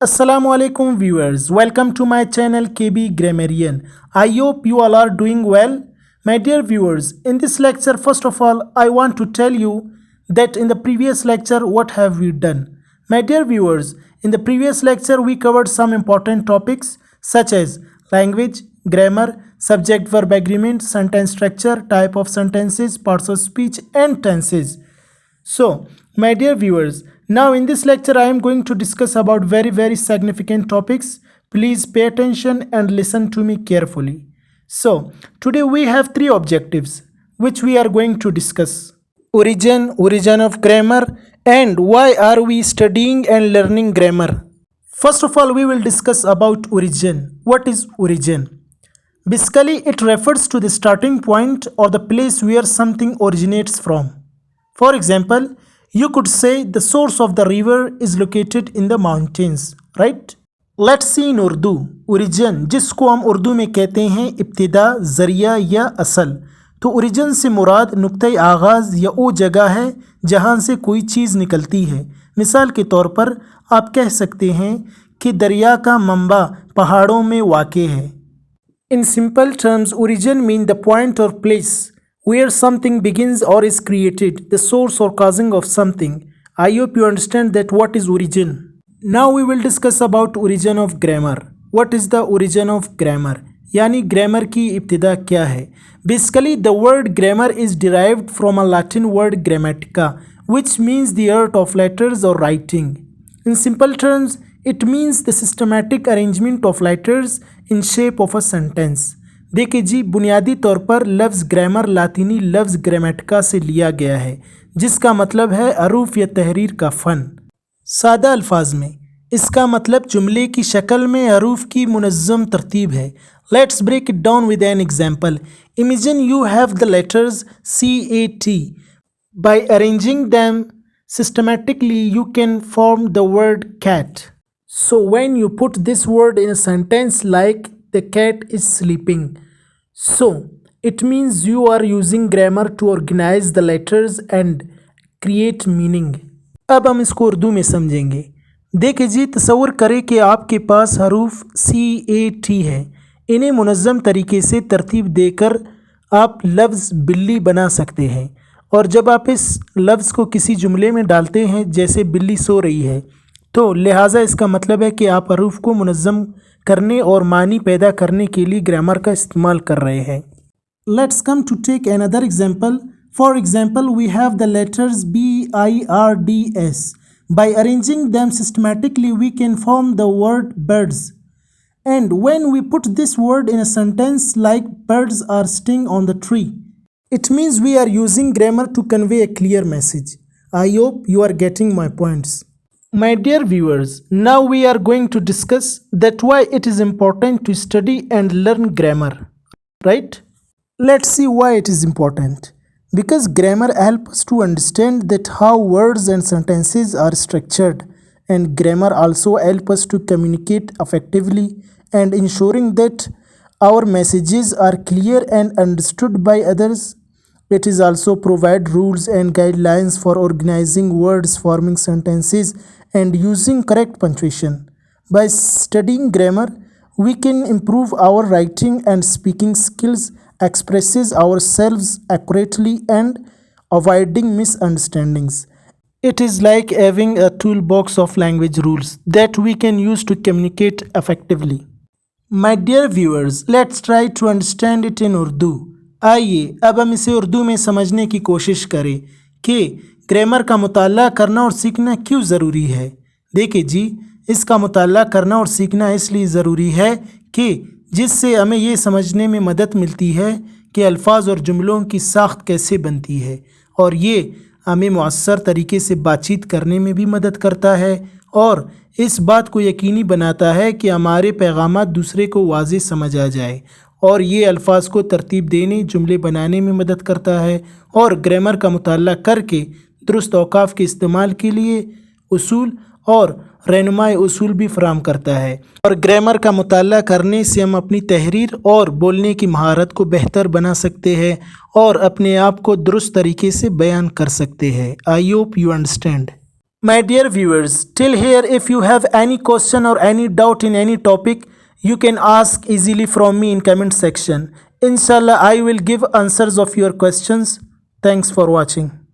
Assalamualaikum viewers, welcome to my channel KB Grammarian. I hope you all are doing well. My dear viewers, in this lecture, first of all, I want to tell you that in the previous lecture, what have we done? My dear viewers, in the previous lecture, we covered some important topics such as language, grammar, subject-verb agreement, sentence structure, type of sentences, parts of speech, and tenses. So, my dear viewers, now in this lecture I am going to discuss about very significant topics. Please pay attention and listen to me carefully. So, today we have three objectives which we are going to discuss. Origin of grammar, and why are we studying and learning grammar. First of all, we will discuss about origin. What is origin? Basically, it refers to the starting point or the place where something originates from. For example, you could say the source of the river is located in the mountains, right? Let's see in Urdu. Origin, जिसको हम उर्दू में कहते हैं इब्तिदा, जरिया या असल. तो origin से मुराद नुक्ते आगाज़ या वो जगह है जहाँ से कोई चीज़ निकलती है. मिसाल के तौर पर आप कह सकते हैं कि दरिया का मंबा पहाड़ों में वाक़े है. In simple terms, origin means the point or place where something begins or is created, the source or causing of something. I hope you understand that what is origin. Now we will discuss about origin of grammar. What is the origin of grammar? यानी grammar की इब्तिदा क्या है? Basically, the word grammar is derived from a Latin word grammatica, which means the art of letters or writing. In simple terms, it means the systematic arrangement of letters in shape of a sentence. देखिए जी, बुनियादी तौर पर लफ्ज़ grammar लातीनी लफ्ज़ ग्रामेटिका से लिया गया है, जिसका मतलब है अरूफ या तहरीर का फ़न. सादा अल्फाज में इसका मतलब जुमले की शक्ल में अरूफ की मुनज़्ज़म तरतीब है. Let's break it down with an example. Imagine you have the letters CAT. By arranging them systematically you can form the word cat. So when you put this word in a sentence like the cat is sleeping, so it means you are using grammar to organize the letters and create meaning. अब हम इसको उर्दू में समझेंगे. देखिए जी, तसव्वुर करें कि आपके पास हरूफ CAT है. इन्हें मुनज़्ज़म तरीके से तरतीब देकर आप लफ्ज़ बिल्ली बना सकते हैं. और जब आप इस लफ्ज़ को किसी जुमले में डालते हैं, जैसे बिल्ली सो रही है, तो लिहाजा इसका मतलब है कि आप हरूफ को मुनज़्ज़म करने और मानी पैदा करने के लिए ग्रामर का इस्तेमाल कर रहे हैं. Let's come to take another example. For example, we have the letters BIRDS. By arranging them systematically we can form the word birds. And when we put this word in a sentence like birds are sitting on the tree, it means we are using grammar to convey a clear message. I hope you are getting my points. My dear viewers, now we are going to discuss that why it is important to study and learn grammar, right? Let's see why it is important. Because grammar helps us to understand that how words and sentences are structured, and grammar also helps us to communicate effectively and ensuring that our messages are clear and understood by others. It is also provide rules and guidelines for organizing words, forming sentences, and using correct punctuation. By studying grammar, we can improve our writing and speaking skills, expresses ourselves accurately, and avoiding misunderstandings. It is like having a toolbox of language rules that we can use to communicate effectively. My dear viewers, let's try to understand it in Urdu. आइए अब हम इसे उर्दू में समझने की कोशिश करें कि ग्रामर का मुताला करना और सीखना क्यों ज़रूरी है. देखिए जी, इसका मुताला करना और सीखना इसलिए ज़रूरी है कि जिससे हमें ये समझने में मदद मिलती है कि अल्फाज और जुमलों की साख्त कैसे बनती है, और ये हमें मुअस्सर तरीके से बातचीत करने में भी मदद करता है और इस बात को यकीनी बनाता है कि हमारे पैगामात दूसरे को वाज़ेह समझ आ जाए, और ये अल्फाज को तरतीब देने, जुमले बनाने में मदद करता है, और ग्रामर का मुताला करके दुरुस्त औकाफ के इस्तेमाल के लिए उसूल और रहनुमाई उसूल भी फराहम करता है. और ग्रामर का मुताला करने से हम अपनी तहरीर और बोलने की महारत को बेहतर बना सकते हैं और अपने आप को दुरुस्त तरीके से बयान कर सकते हैं. I hope you understand. My dear viewers, till here if you have any question or any doubt in any topic, you can ask easily from me in comment section. Inshallah, I will give answers of your questions. Thanks for watching.